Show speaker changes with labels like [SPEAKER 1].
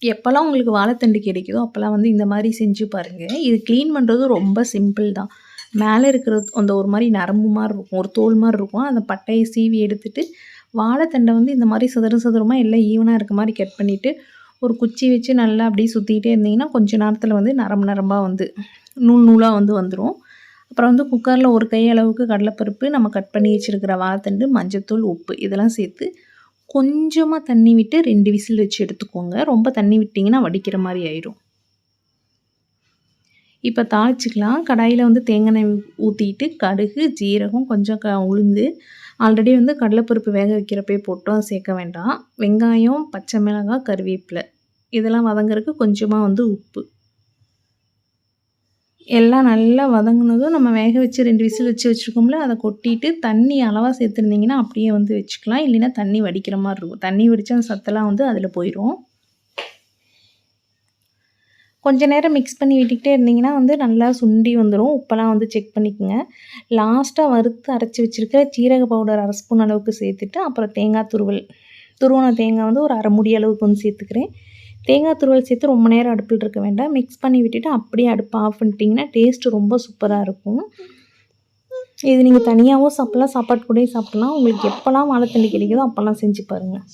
[SPEAKER 1] எப்போல்லாம் உங்களுக்கு வாழைத்தண்டு கிடைக்குதோ அப்போல்லாம் வந்து இந்த மாதிரி செஞ்சு பாருங்கள். இது க்ளீன் பண்ணுறது ரொம்ப சிம்பிள் தான். மேலே இருக்கிற அந்த ஒரு மாதிரி நரம்பு மாதிரி இருக்கும், ஒரு தோல் மாதிரி இருக்கும். அந்த பட்டையை சீவி எடுத்துட்டு வாழைத்தண்டை வந்து இந்த மாதிரி சதுரம் சதுரமாக எல்லாம் ஈவனாக இருக்க மாதிரி கட் பண்ணிவிட்டு ஒரு குச்சி வச்சு நல்லா அப்படியே சுற்றிக்கிட்டே இருந்தீங்கன்னா கொஞ்சம் நேரத்தில் வந்து நரம்பு நரம்பாக வந்து நூல் நூலாக வந்து வந்துடும். அப்புறம் வந்து குக்கரில் ஒரு கை அளவுக்கு கடலைப்பருப்பு, நம்ம கட் பண்ணி வச்சுருக்கிற வாழைத்தண்டு, மஞ்சத்தூள், உப்பு இதெல்லாம் சேர்த்து கொஞ்சமாக தண்ணி விட்டு 2 விசில் வச்சு எடுத்துக்கோங்க. ரொம்ப தண்ணி விட்டிங்கன்னா வடிக்கிற மாதிரி ஆயிடும். இப்போ தாளிச்சிக்கலாம். கடாயில் வந்து தேங்காய் எண்ணெய் ஊற்றிட்டு கடுகு, ஜீரகம், கொஞ்சம் உளுந்து, ஆல்ரெடி வந்து கடலைப்பருப்பு வேக வைக்கிறப்பே போட்டோம், அதை சேர்க்க வேண்டாம். வெங்காயம், பச்சை மிளகாய், கருவேப்பிலை இதெல்லாம் வதங்குறதுக்கு கொஞ்சமாக வந்து உப்பு எல்லாம் நல்லா வதங்கினதும் நம்ம வேக வச்சு 2 விசில் வச்சுருக்கோம்ல, அதை கொட்டிட்டு தண்ணி அளவாக சேர்த்துருந்தீங்கன்னா அப்படியே வந்து வச்சுக்கலாம். இல்லைன்னா தண்ணி வடிக்கிற மாதிரி இருக்கும். தண்ணி வடித்து அந்த சத்தெல்லாம் வந்து அதில் போயிடும். கொஞ்சம் நேரம் மிக்ஸ் பண்ணி விட்டுக்கிட்டே இருந்தீங்கன்னா வந்து நல்லா சுண்டி வந்துடும். உப்பெல்லாம் வந்து செக் பண்ணிக்கோங்க. லாஸ்ட்டாக வறுத்து அரைச்சி வச்சுருக்க சீரக பவுடர் 1/2 ஸ்பூன் அளவுக்கு சேர்த்துட்டு, அப்புறம் தேங்காய் துருவன தேங்காய் வந்து ஒரு 1/2 மூடி அளவுக்கு வந்து சேர்த்துக்கிறேன். தேங்காய் துருவல் சேர்த்து ரொம்ப நேரம் அடுப்பில் இருக்க வேண்டாம். மிக்ஸ் பண்ணி விட்டுட்டு அப்படியே அடுப்பை ஆஃப் பண்ணிட்டீங்கன்னா டேஸ்ட்டு ரொம்ப சூப்பராக இருக்கும். இது நீங்கள் தனியாகவும் சாப்பிட்லாம், சாப்பாட்டு கூடயும் சாப்பிட்லாம். உங்களுக்கு எப்போல்லாம் வாழைத்தண்டு கிடைக்குதோ அப்போல்லாம் செஞ்சு பாருங்கள்.